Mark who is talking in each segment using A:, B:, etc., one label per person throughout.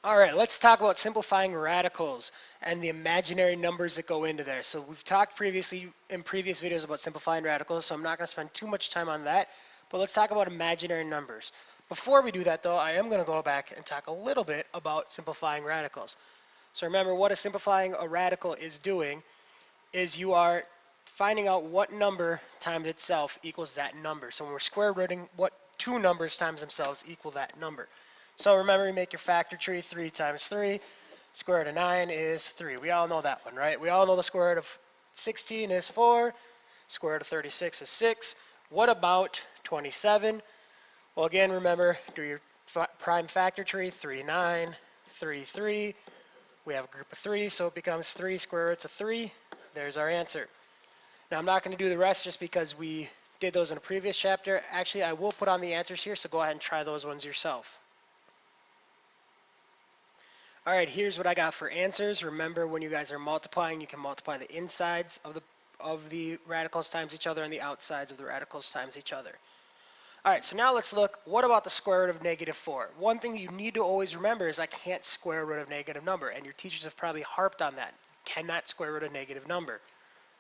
A: All right, let's talk about simplifying radicals and the imaginary numbers that go into there. So we've talked previously in previous videos about simplifying radicals, so I'm not going to spend too much time on that, but let's talk about imaginary numbers. Before we do that though, I am going to go back and talk a little bit about simplifying radicals. So remember, what a simplifying a radical is doing is you are finding out what number times itself equals that number. So when we're square rooting, what two numbers times themselves equal that number. So remember, you make your factor tree. 3 times 3, square root of 9 is 3. We all know that one, right? We all know the square root of 16 is 4, square root of 36 is 6. What about 27? Well, again, remember, do your prime factor tree. 3, 9, 3, 3. We have a group of 3, so it becomes 3 square roots of 3. There's our answer. Now, I'm not going to do the rest just because we did those in a previous chapter. Actually, I will put on the answers here, so go ahead and try those ones yourself. All right, here's what I got for answers. Remember, when you guys are multiplying, you can multiply the insides of the radicals times each other and the outsides of the radicals times each other. All right, so now let's look, what about the square root of negative 4? One thing you need to always remember is I can't square root of negative number, and your teachers have probably harped on that. Cannot square root a negative number.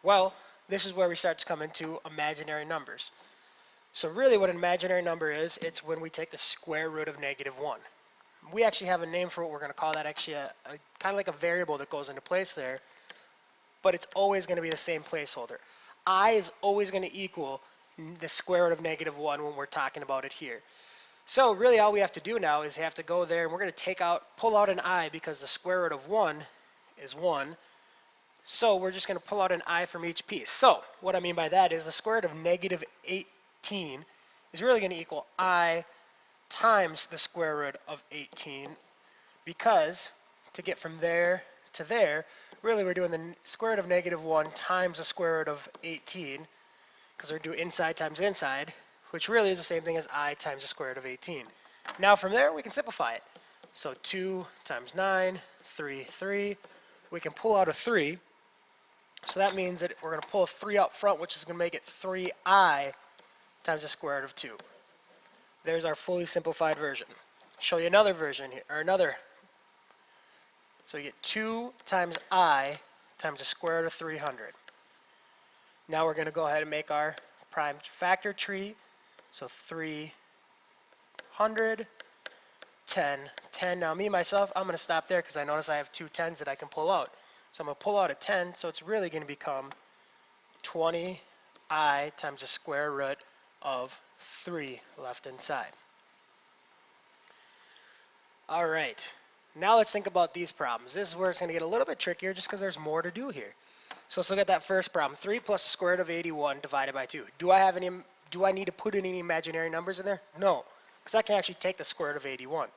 A: Well, this is where we start to come into imaginary numbers. So really what an imaginary number is, it's when we take the square root of negative 1. We actually have a name for what we're going to call that, actually a kind of like a variable that goes into place there, but it's always going to be the same placeholder. I is always going to equal the square root of negative 1 when we're talking about it here. So really all we have to do now is have to go there and we're going to pull out an I because the square root of 1 is 1. So we're just going to pull out an I from each piece. So what I mean by that is the square root of negative 18 is really going to equal I times the square root of 18, because to get from there to there, really we're doing the square root of negative 1 times the square root of 18, because we're doing inside times inside, which really is the same thing as I times the square root of 18. Now from there we can simplify it. So 2 times 9, 3, 3. We can pull out a 3. So that means that we're going to pull a 3 up front, which is going to make it 3I times the square root of 2. There's our fully simplified version. Show you another version here, or another. So you get 2 times I times the square root of 300. Now we're going to go ahead and make our prime factor tree. So 300, 10, 10. Now me, myself, I'm going to stop there because I notice I have two 10s that I can pull out. So I'm going to pull out a 10, so it's really going to become 20I times the square root of 3 left inside. All right, now let's think about these problems. This is where it's going to get a little bit trickier just because there's more to do here. So let's look at that first problem. 3 plus the square root of 81 divided by 2. Do I need to put any imaginary numbers in there? No, because I can actually take the square root of 81.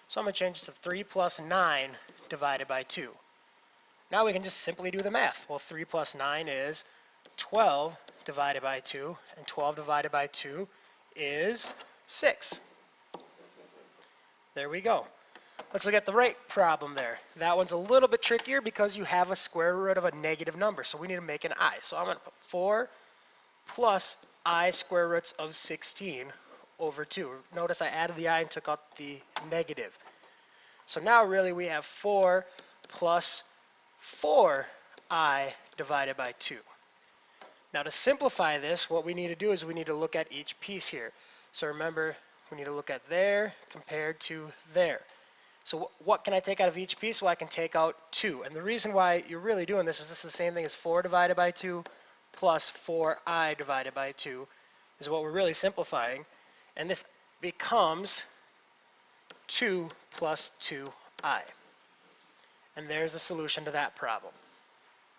A: So I'm going to change this to 3 plus 9 divided by 2. Now we can just simply do the math. Well, 3 plus 9 is 12 divided by 2, and 12 divided by 2 is 6. There we go. Let's look at the right problem there. That one's a little bit trickier because you have a square root of a negative number, so we need to make an I. So I'm going to put 4 plus I square roots of 16 over 2. Notice I added the I and took out the negative. So now really we have 4 plus 4I divided by 2. Now to simplify this, what we need to do is we need to look at each piece here. So remember, we need to look at there compared to there. So what can I take out of each piece? Well, I can take out 2. And the reason why you're really doing this is the same thing as 4 divided by 2 plus 4I divided by 2 is what we're really simplifying. And this becomes 2 plus 2I. And there's the solution to that problem.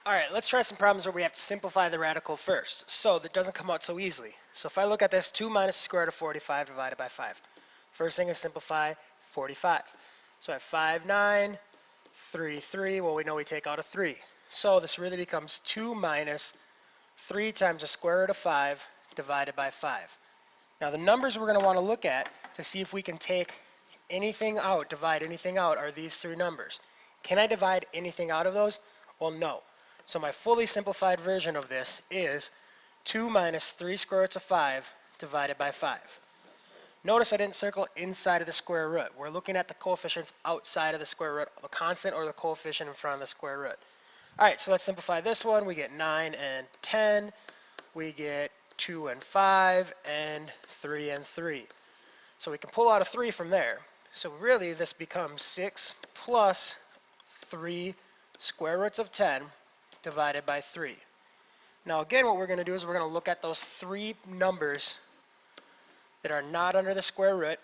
A: All right, let's try some problems where we have to simplify the radical first, so that doesn't come out so easily. So if I look at this, 2 minus the square root of 45 divided by 5. First thing is simplify 45. So I have 5, 9, 3, 3. Well, we know we take out a 3. So this really becomes 2 minus 3 times the square root of 5 divided by 5. Now the numbers we're going to want to look at to see if we can take anything out, divide anything out, are these three numbers. Can I divide anything out of those? Well, no. So my fully simplified version of this is 2 minus 3 square roots of 5 divided by 5. Notice I didn't circle inside of the square root. We're looking at the coefficients outside of the square root of a constant or the coefficient in front of the square root. All right, so let's simplify this one. We get 9 and 10. We get 2 and 5 and 3 and 3. So we can pull out a 3 from there. So really this becomes 6 plus 3 square roots of 10 divided by 3. Now again, what we're going to do is we're going to look at those three numbers that are not under the square root,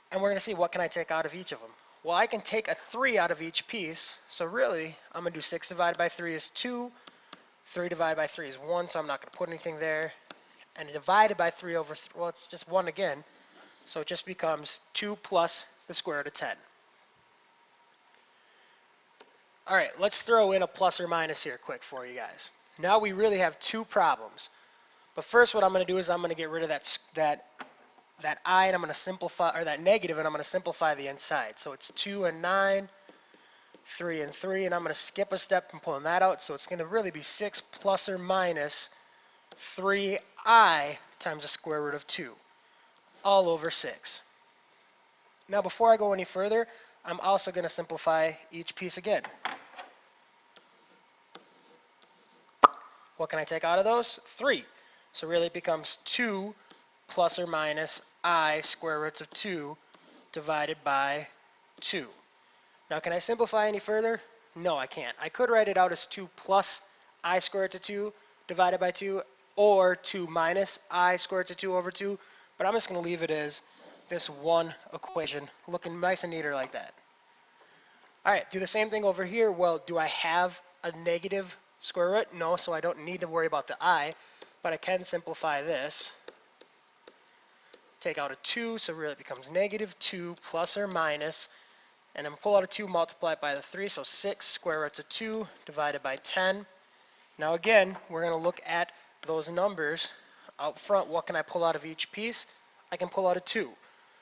A: and we're going to see what can I take out of each of them. Well, I can take a 3 out of each piece, so really I'm going to do 6 divided by 3 is 2, 3 divided by 3 is 1, so I'm not going to put anything there. And divided by 3 over, well, it's just 1 again, so it just becomes 2 plus the square root of 10. All right, let's throw in a plus or minus here quick for you guys. Now we really have two problems. But first what I'm going to do is I'm going to get rid of that I, and I'm going to simplify, or that negative, and I'm going to simplify the inside. So it's 2 and 9, 3 and 3, and I'm going to skip a step and pulling that out. So it's going to really be 6 plus or minus 3i times the square root of 2, all over 6. Now before I go any further, I'm also going to simplify each piece again. What can I take out of those? 3. So really it becomes 2 plus or minus I square roots of 2 divided by 2. Now can I simplify any further? No, I can't. I could write it out as 2 plus I square root of 2 divided by 2, or 2 minus I square root of 2 over 2, but I'm just going to leave it as this one equation looking nice and neater like that. All right, do the same thing over here. Well, do I have a negative square root? No, so I don't need to worry about the I, but I can simplify this. Take out a 2, so really it becomes negative 2 plus or minus, and then pull out a 2, multiply it by the 3, so 6 square roots of 2 divided by 10. Now again, we're going to look at those numbers out front. What can I pull out of each piece? I can pull out a 2.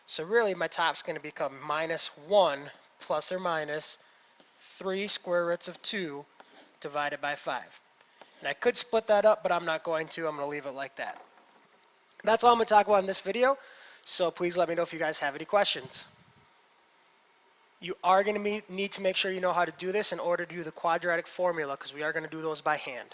A: So really my top's going to become minus 1 plus or minus 3 square roots of 2 divided by 5. And I could split that up, but I'm not going to. I'm going to leave it like that. That's all I'm going to talk about in this video, so please let me know if you guys have any questions. You are going to need to make sure you know how to do this in order to do the quadratic formula, because we are going to do those by hand.